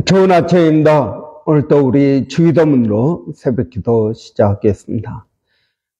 좋은 아침입니다. 오늘 또 우리 주기도문으로 새벽기도 시작하겠습니다.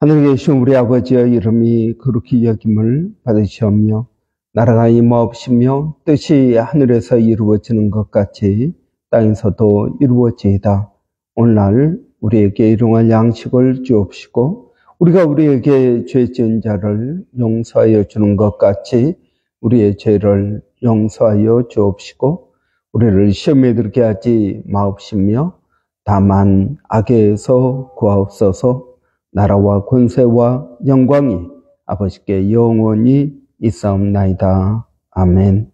하늘에 계신 우리 아버지의 이름이 거룩히 여김을 받으시오며 나라가 임하옵시며 뜻이 하늘에서 이루어지는 것 같이 땅에서도 이루어지이다. 오늘날 우리에게 일용할 양식을 주옵시고 우리가 우리에게 죄 지은 자를 용서하여 주는 것 같이 우리의 죄를 용서하여 주옵시고 우리를 시험에 들게 하지 마옵시며 다만 악에서 구하옵소서. 나라와 권세와 영광이 아버지께 영원히 있사옵나이다. 아멘.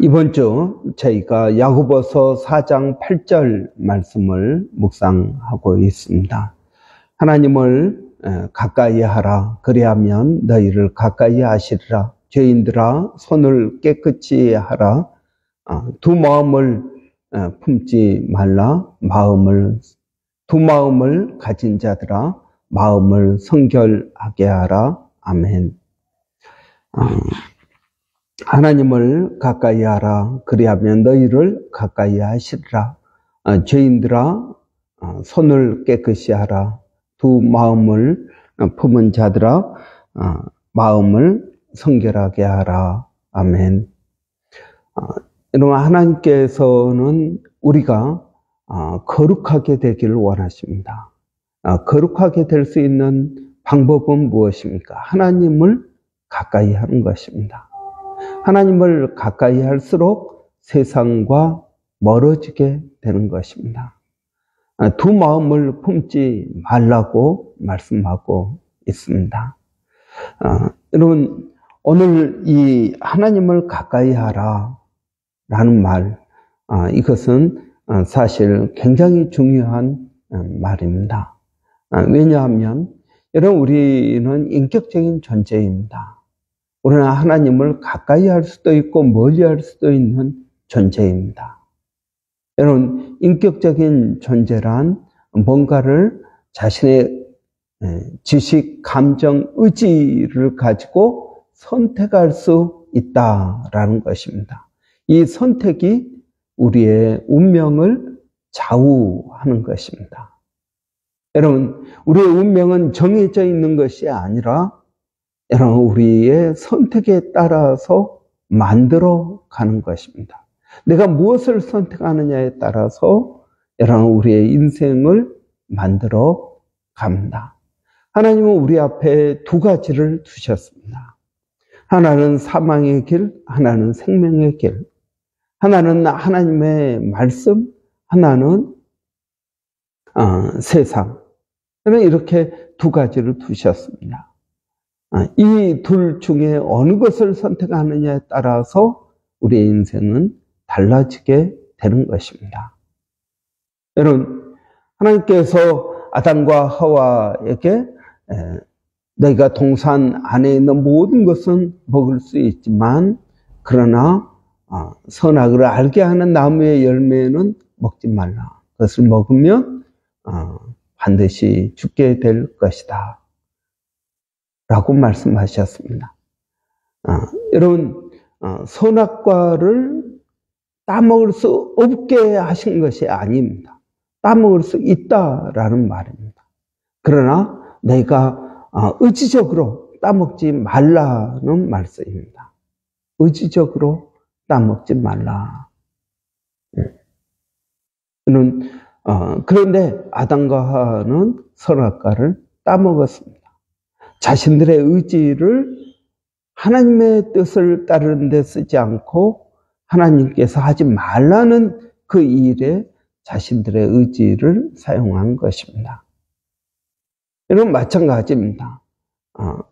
이번 주 저희가 야고보서 4장 8절 말씀을 묵상하고 있습니다. 하나님을 가까이 하라. 그리하면 너희를 가까이 하시리라. 죄인들아 손을 깨끗이 하라. 두 마음을 품지 말라. 두 마음을 가진 자들아 마음을 성결하게 하라. 아멘. 하나님을 가까이 하라. 그리하면 너희를 가까이 하시리라. 죄인들아 손을 깨끗이 하라. 두 마음을 품은 자들아 마음을 성결하게 하라. 아멘. 여러분, 하나님께서는 우리가 거룩하게 되기를 원하십니다. 거룩하게 될 수 있는 방법은 무엇입니까? 하나님을 가까이 하는 것입니다. 하나님을 가까이 할수록 세상과 멀어지게 되는 것입니다. 두 마음을 품지 말라고 말씀하고 있습니다. 여러분, 오늘 이 하나님을 가까이 하라 라는 말, 이것은 사실 굉장히 중요한 말입니다. 왜냐하면 여러분, 우리는 인격적인 존재입니다. 우리는 하나님을 가까이 할 수도 있고 멀리 할 수도 있는 존재입니다. 여러분, 인격적인 존재란 뭔가를 자신의 지식, 감정, 의지를 가지고 선택할 수 있다라는 것입니다. 이 선택이 우리의 운명을 좌우하는 것입니다. 여러분, 우리의 운명은 정해져 있는 것이 아니라 여러분, 우리의 선택에 따라서 만들어 가는 것입니다. 내가 무엇을 선택하느냐에 따라서 여러분, 우리의 인생을 만들어 갑니다. 하나님은 우리 앞에 두 가지를 두셨습니다. 하나는 사망의 길, 하나는 생명의 길. 하나는 하나님의 말씀, 하나는 세상. 이렇게 두 가지를 두셨습니다. 이 둘 중에 어느 것을 선택하느냐에 따라서 우리의 인생은 달라지게 되는 것입니다. 여러분, 하나님께서 아담과 하와에게 너희가 동산 안에 있는 모든 것은 먹을 수 있지만 그러나 선악을 알게 하는 나무의 열매는 먹지 말라. 그것을 먹으면 반드시 죽게 될 것이다 라고 말씀하셨습니다. 여러분, 선악과를 따먹을 수 없게 하신 것이 아닙니다. 따먹을 수 있다라는 말입니다. 그러나 너희가 의지적으로 따먹지 말라는 말씀입니다. 의지적으로 따먹지 말라. 그런데 아담과 하와는 선악과를 따먹었습니다. 자신들의 의지를 하나님의 뜻을 따르는 데 쓰지 않고 하나님께서 하지 말라는 그 일에 자신들의 의지를 사용한 것입니다. 여러분, 마찬가지입니다.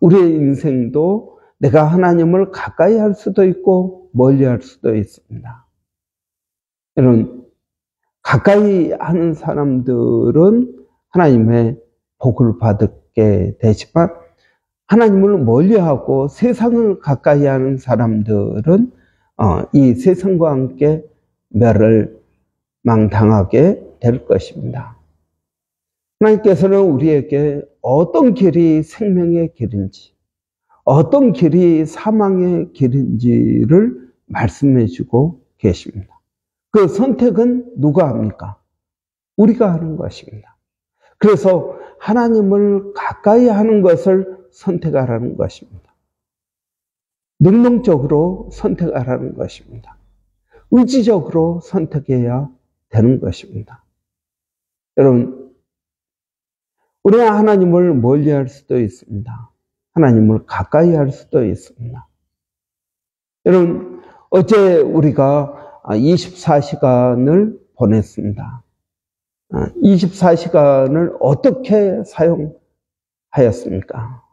우리의 인생도 내가 하나님을 가까이 할 수도 있고 멀리 할 수도 있습니다. 여러분, 가까이 하는 사람들은 하나님의 복을 받게 되지만 하나님을 멀리하고 세상을 가까이 하는 사람들은 이 세상과 함께 멸망당하게 될 것입니다. 하나님께서는 우리에게 어떤 길이 생명의 길인지, 어떤 길이 사망의 길인지를 말씀해 주고 계십니다. 그 선택은 누가 합니까? 우리가 하는 것입니다. 그래서 하나님을 가까이 하는 것을 선택하라는 것입니다. 능동적으로 선택하라는 것입니다. 의지적으로 선택해야 되는 것입니다. 여러분, 우리가 하나님을 멀리할 수도 있습니다. 하나님을 가까이 할 수도 있습니다. 여러분, 어제 우리가 24시간을 보냈습니다. 24시간을 어떻게 사용하였습니까?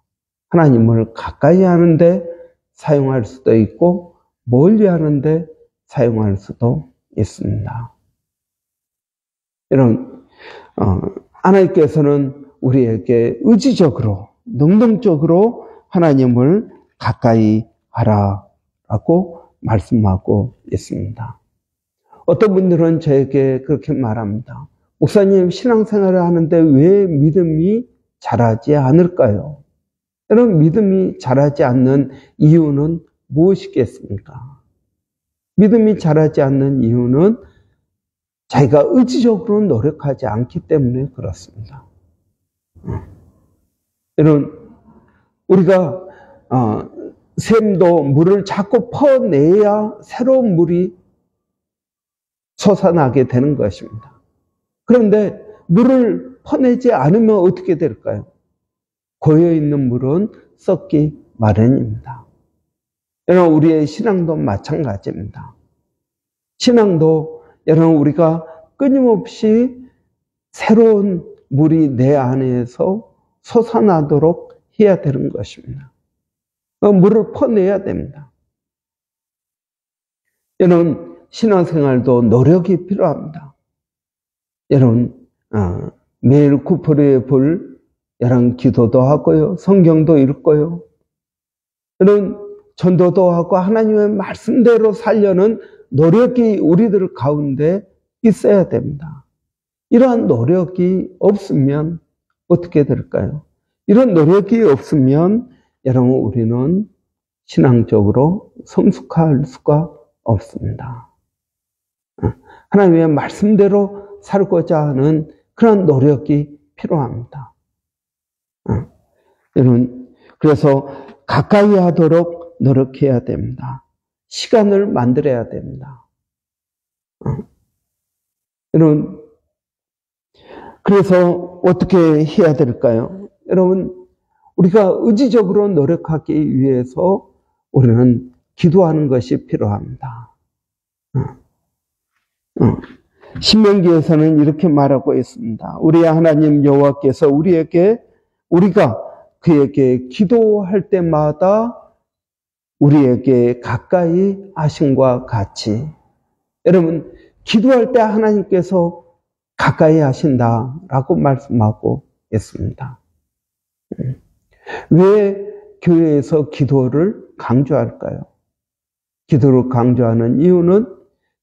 하나님을 가까이 하는데 사용할 수도 있고 멀리 하는데 사용할 수도 있습니다. 여러분, 하나님께서는 우리에게 의지적으로, 능동적으로 하나님을 가까이 하라라고 말씀하고 있습니다. 어떤 분들은 저에게 그렇게 말합니다. 목사님, 신앙생활을 하는데 왜 믿음이 자라지 않을까요? 여러분, 믿음이 자라지 않는 이유는 무엇이겠습니까? 믿음이 자라지 않는 이유는 자기가 의지적으로 노력하지 않기 때문에 그렇습니다. 여러분, 우리가 샘도 물을 자꾸 퍼내야 새로운 물이 솟아나게 되는 것입니다. 그런데 물을 퍼내지 않으면 어떻게 될까요? 고여있는 물은 썩기 마련입니다. 여러분, 우리의 신앙도 마찬가지입니다. 신앙도 여러분, 우리가 끊임없이 새로운 물이 내 안에서 솟아나도록 해야 되는 것입니다. 물을 퍼내야 됩니다. 여러분, 신앙생활도 노력이 필요합니다. 여러분, 매일 구포리에 볼 여러분 기도도 하고요, 성경도 읽고요, 여러분 전도도 하고 하나님의 말씀대로 살려는 노력이 우리들 가운데 있어야 됩니다. 이러한 노력이 없으면 어떻게 될까요? 이런 노력이 없으면 여러분, 우리는 신앙적으로 성숙할 수가 없습니다. 하나님의 말씀대로 살고자 하는 그런 노력이 필요합니다. 여러분, 그래서 가까이 하도록 노력해야 됩니다. 시간을 만들어야 됩니다. 여러분, 그래서 어떻게 해야 될까요? 여러분, 우리가 의지적으로 노력하기 위해서 우리는 기도하는 것이 필요합니다. 신명기에서는 이렇게 말하고 있습니다. 우리 하나님 여호와께서 우리가 그에게 기도할 때마다 우리에게 가까이 하심과 같이, 여러분, 기도할 때 하나님께서 가까이 하신다라고 말씀하고 있습니다. 왜 교회에서 기도를 강조할까요? 기도를 강조하는 이유는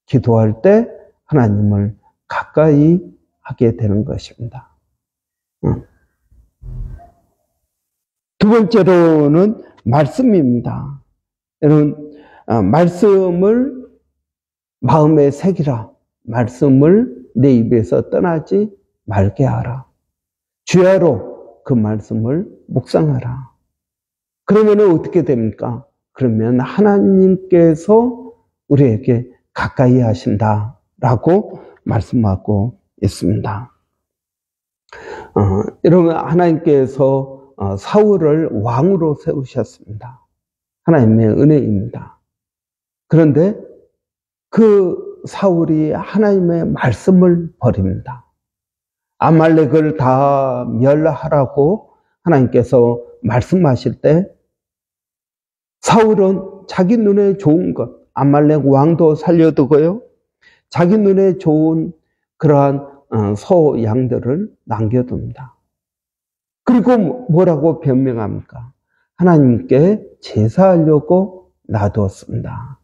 기도할 때 하나님을 가까이 하게 되는 것입니다. 두 번째로는 말씀입니다. 여러분, 말씀을 마음에 새기라. 말씀을 내 입에서 떠나지 말게 하라. 주야로 그 말씀을 묵상하라. 그러면 어떻게 됩니까? 그러면 하나님께서 우리에게 가까이 하신다라고 말씀하고 있습니다. 여러분, 하나님께서 사울을 왕으로 세우셨습니다. 하나님의 은혜입니다. 그런데 그 사울이 하나님의 말씀을 버립니다. 아말렉을 다 멸하라고 하나님께서 말씀하실 때 사울은 자기 눈에 좋은 것, 아말렉 왕도 살려두고요, 자기 눈에 좋은 그러한 소, 양들을 남겨둡니다. 그리고 뭐라고 변명합니까? 하나님께 제사하려고 놔두었습니다.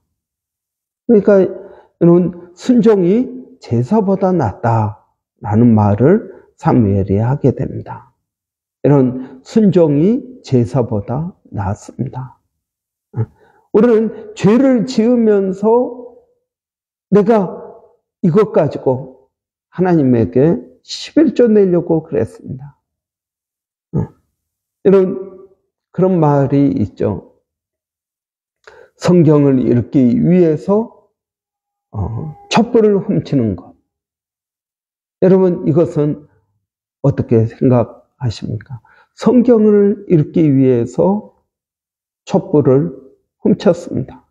그러니까 이런 순종이 제사보다 낫다라는 말을 사무엘이 하게 됩니다. 이런 순종이 제사보다 낫습니다. 우리는 죄를 지으면서 내가 이것 가지고 하나님에게 11조 내려고 그랬습니다. 이런 그런 말이 있죠. 성경을 읽기 위해서 촛불을 훔치는 것. 여러분, 이것은 어떻게 생각하십니까? 성경을 읽기 위해서 촛불을 훔쳤습니다.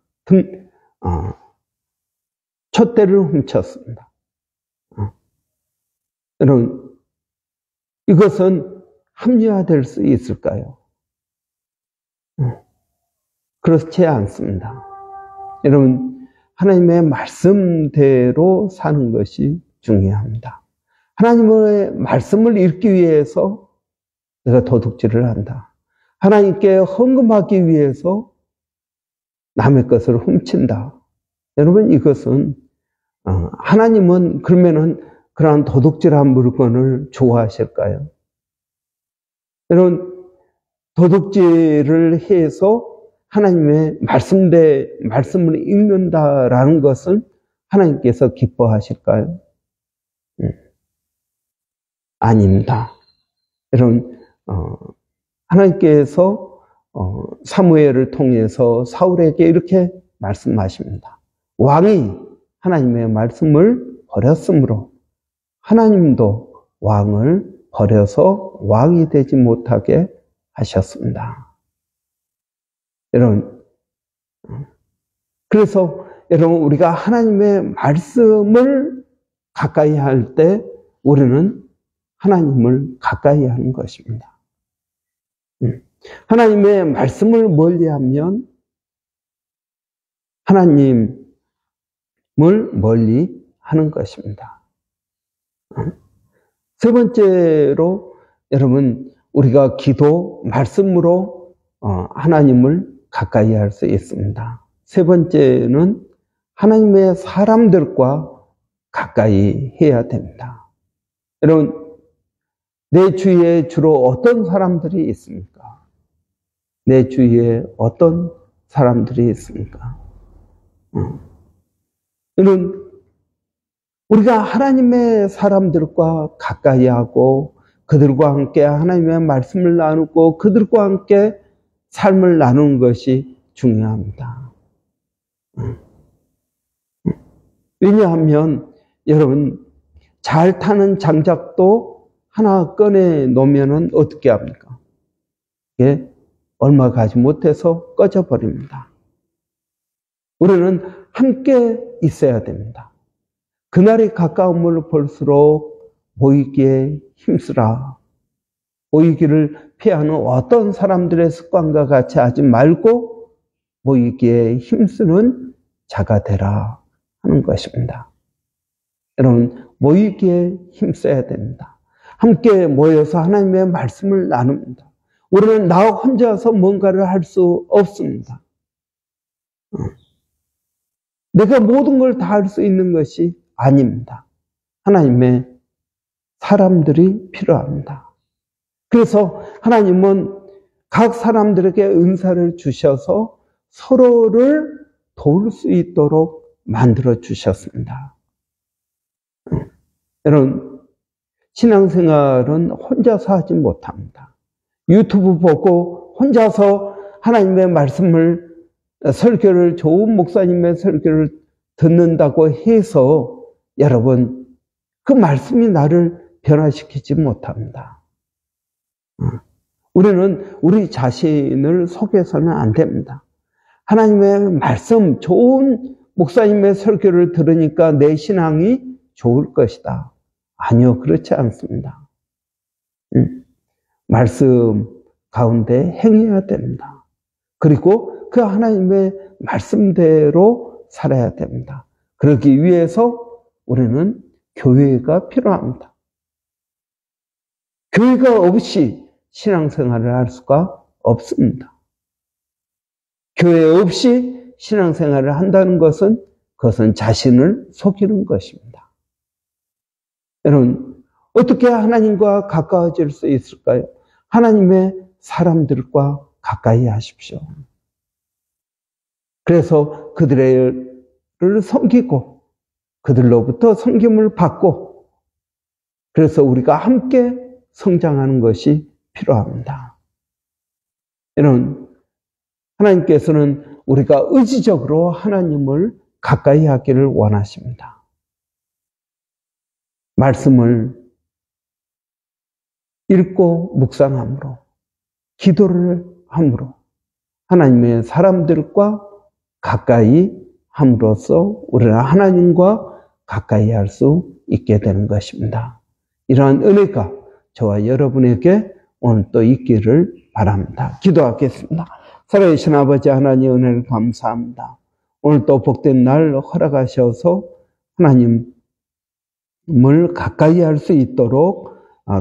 촛대를 훔쳤습니다. 여러분, 이것은 합리화될 수 있을까요? 그렇지 않습니다. 여러분, 하나님의 말씀대로 사는 것이 중요합니다. 하나님의 말씀을 읽기 위해서 내가 도둑질을 한다. 하나님께 헌금하기 위해서 남의 것을 훔친다. 여러분, 이것은 하나님은 그러면은 그러한 도둑질한 물건을 좋아하실까요? 여러분, 도둑질을 해서 하나님의 말씀을 읽는다라는 것은 하나님께서 기뻐하실까요? 아닙니다. 여러분, 하나님께서 사무엘을 통해서 사울에게 이렇게 말씀하십니다. 왕이 하나님의 말씀을 버렸으므로 하나님도 왕을 버려서 왕이 되지 못하게 하셨습니다. 여러분, 그래서 여러분, 우리가 하나님의 말씀을 가까이 할 때 우리는 하나님을 가까이 하는 것입니다. 하나님의 말씀을 멀리하면 하나님을 멀리 하는 것입니다. 세 번째로 여러분, 우리가 기도, 말씀으로 하나님을 가까이 할 수 있습니다. 세 번째는 하나님의 사람들과 가까이 해야 됩니다. 여러분, 내 주위에 주로 어떤 사람들이 있습니까? 내 주위에 어떤 사람들이 있습니까? 여러분, 우리가 하나님의 사람들과 가까이 하고 그들과 함께 하나님의 말씀을 나누고 그들과 함께 삶을 나누는 것이 중요합니다. 왜냐하면 여러분, 잘 타는 장작도 하나 꺼내 놓으면 어떻게 합니까? 이게 얼마 가지 못해서 꺼져 버립니다. 우리는 함께 있어야 됩니다. 그날이 가까움을 볼수록 모이기에 힘쓰라. 모이기를 피하는 어떤 사람들의 습관과 같이 하지 말고 모이기에 힘쓰는 자가 되라 하는 것입니다. 여러분, 모이기에 힘써야 됩니다. 함께 모여서 하나님의 말씀을 나눕니다. 우리는 나 혼자서 뭔가를 할 수 없습니다. 내가 모든 걸 다 할 수 있는 것이 아닙니다. 하나님의 사람들이 필요합니다. 그래서 하나님은 각 사람들에게 은사를 주셔서 서로를 도울 수 있도록 만들어 주셨습니다. 여러분, 신앙생활은 혼자서 하지 못합니다. 유튜브 보고 혼자서 하나님의 말씀을, 설교를, 좋은 목사님의 설교를 듣는다고 해서 여러분, 그 말씀이 나를 변화시키지 못합니다. 우리는 우리 자신을 속여서는 안 됩니다. 하나님의 말씀, 좋은 목사님의 설교를 들으니까 내 신앙이 좋을 것이다. 아니요, 그렇지 않습니다. 말씀 가운데 행해야 됩니다. 그리고 그 하나님의 말씀대로 살아야 됩니다. 그러기 위해서 우리는 교회가 필요합니다. 교회가 없이 신앙생활을 할 수가 없습니다. 교회 없이 신앙생활을 한다는 것은 그것은 자신을 속이는 것입니다. 여러분, 어떻게 하나님과 가까워질 수 있을까요? 하나님의 사람들과 가까이 하십시오. 그래서 그들을 섬기고 그들로부터 섬김을 받고 그래서 우리가 함께 성장하는 것이 필요합니다. 이런 하나님께서는 우리가 의지적으로 하나님을 가까이 하기를 원하십니다. 말씀을 읽고 묵상함으로, 기도를 함으로 하나님의 사람들과 가까이 함으로써 우리는 하나님과 가까이 할 수 있게 되는 것입니다. 이러한 은혜가 저와 여러분에게 오늘 또 있기를 바랍니다. 기도하겠습니다. 살아계신 아버지 하나님 은혜를 감사합니다. 오늘 또 복된 날 허락하셔서 하나님을 가까이 할 수 있도록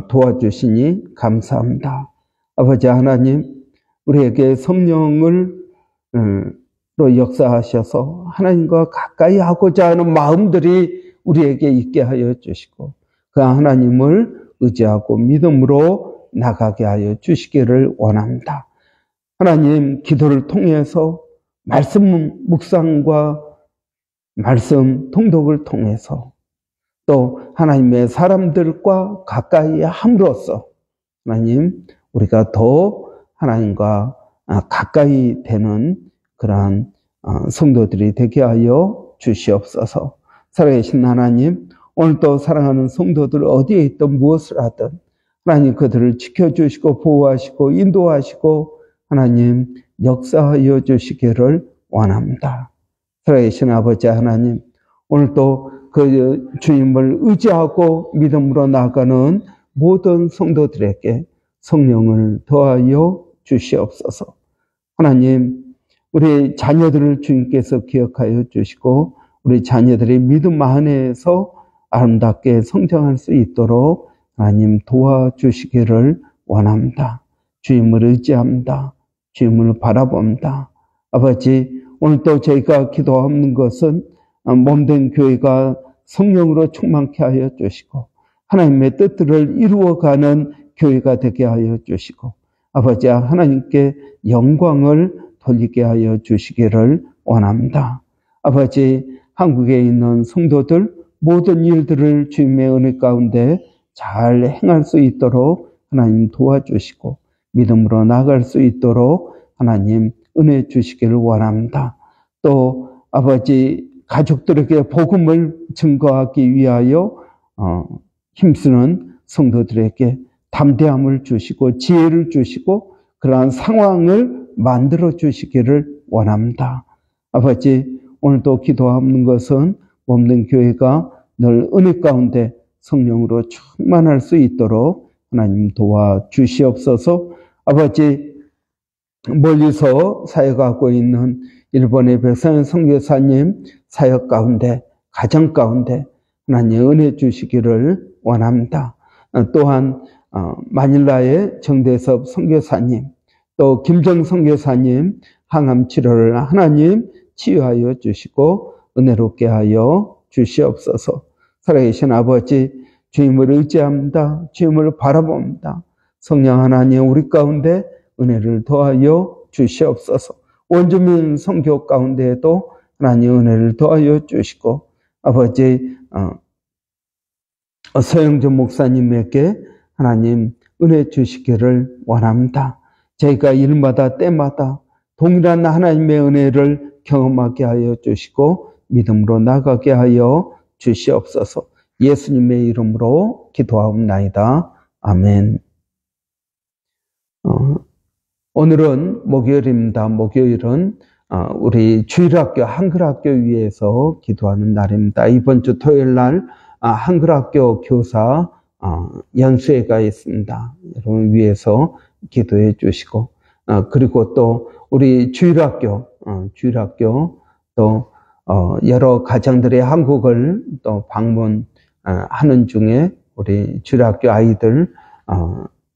도와주시니 감사합니다. 아버지 하나님, 우리에게 성령을 로 역사하셔서 하나님과 가까이 하고자 하는 마음들이 우리에게 있게 하여 주시고 그 하나님을 의지하고 믿음으로 나가게 하여 주시기를 원합니다. 하나님, 기도를 통해서 말씀 묵상과 말씀 통독을 통해서 또 하나님의 사람들과 가까이 함으로써 하나님, 우리가 더 하나님과 가까이 되는 그러한 성도들이 되게 하여 주시옵소서. 살아계신 하나님, 오늘도 사랑하는 성도들 어디에 있든 무엇을 하든 하나님 그들을 지켜주시고 보호하시고 인도하시고 하나님 역사하여 주시기를 원합니다. 살아계신 아버지 하나님, 오늘도 그 주님을 의지하고 믿음으로 나가는 모든 성도들에게 성령을 더하여 주시옵소서. 하나님, 우리 자녀들을 주님께서 기억하여 주시고 우리 자녀들의 믿음 안에서 아름답게 성장할 수 있도록 하나님 도와주시기를 원합니다. 주님을 의지합니다. 주님을 바라봅니다. 아버지, 오늘 또 저희가 기도하는 것은 몸된 교회가 성령으로 충만케 하여 주시고 하나님의 뜻들을 이루어가는 교회가 되게 하여 주시고 아버지 하나님께 영광을 돌리게 하여 주시기를 원합니다. 아버지, 한국에 있는 성도들 모든 일들을 주님의 은혜 가운데 잘 행할 수 있도록 하나님 도와주시고 믿음으로 나갈 수 있도록 하나님 은혜 주시기를 원합니다. 또 아버지, 가족들에게 복음을 증거하기 위하여 힘쓰는 성도들에게 담대함을 주시고 지혜를 주시고 그러한 상황을 만들어 주시기를 원합니다. 아버지, 오늘도 기도하는 것은 몸된 교회가 늘 은혜 가운데 성령으로 충만할 수 있도록 하나님 도와주시옵소서. 아버지, 멀리서 사역하고 있는 일본의 백선 선교사님 사역 가운데, 가정 가운데 하나님 은혜 주시기를 원합니다. 또한 마닐라의 정대섭 선교사님, 또 김정 선교사님 항암 치료를 하나님 치유하여 주시고 은혜롭게 하여 주시옵소서. 살아계신 아버지, 주님을 의지합니다. 주님을 바라봅니다. 성령 하나님 우리 가운데 은혜를 더하여 주시옵소서. 원주민 선교 가운데에도 하나님 은혜를 더하여 주시고 아버지, 서영준 목사님에게 하나님 은혜 주시기를 원합니다. 저희가 일마다 때마다 동일한 하나님의 은혜를 경험하게 하여 주시고 믿음으로 나가게 하여 주시옵소서. 예수님의 이름으로 기도하옵나이다. 아멘. 오늘은 목요일입니다. 목요일은 우리 주일학교 한글학교 위에서 기도하는 날입니다. 이번 주 토요일 날 한글학교 교사 연수회가 있습니다. 여러분 위해서 기도해 주시고 그리고 또 우리 주일학교 또 여러 가정들의 한국을 또 방문하는 중에 우리 주일학교 아이들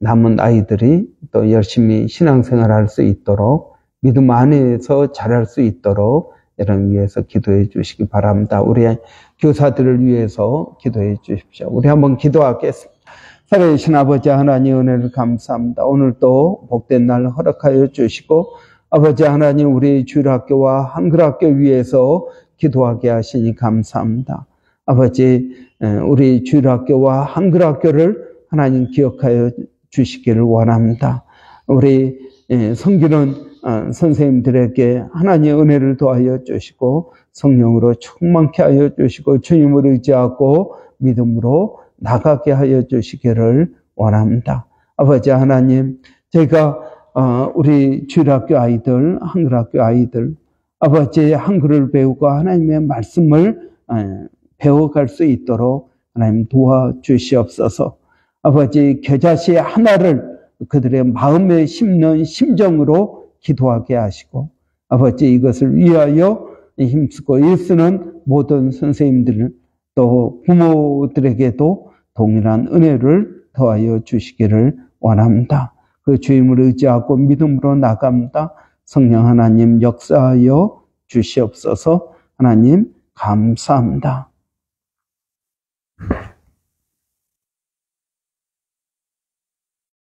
남은 아이들이 또 열심히 신앙생활 할 수 있도록 믿음 안에서 잘할 수 있도록 여러분 위해서 기도해 주시기 바랍니다. 우리 교사들을 위해서 기도해 주십시오. 우리 한번 기도하겠습니다. 살아계신 아버지 하나님 은혜를 감사합니다. 오늘도 복된 날 허락하여 주시고 아버지 하나님 우리 주일학교와 한글학교 위에서 기도하게 하시니 감사합니다. 아버지, 우리 주일학교와 한글학교를 하나님 기억하여 주시기를 원합니다. 우리 섬기는 선생님들에게 하나님의 은혜를 더하여 주시고 성령으로 충만케 하여 주시고 주님을 의지하고 믿음으로 나가게 하여 주시기를 원합니다. 아버지 하나님, 저희가 우리 주일학교 아이들, 한글학교 아이들, 아버지 한글을 배우고 하나님의 말씀을 배워갈 수 있도록 하나님 도와주시옵소서. 아버지 겨자씨 하나를 그들의 마음에 심는 심정으로 기도하게 하시고, 아버지 이것을 위하여 힘쓰고 일쓰는 모든 선생님들 또 부모들에게도 동일한 은혜를 더하여 주시기를 원합니다. 그 주임을 의지하고 믿음으로 나갑니다. 성령 하나님 역사하여 주시옵소서. 하나님 감사합니다.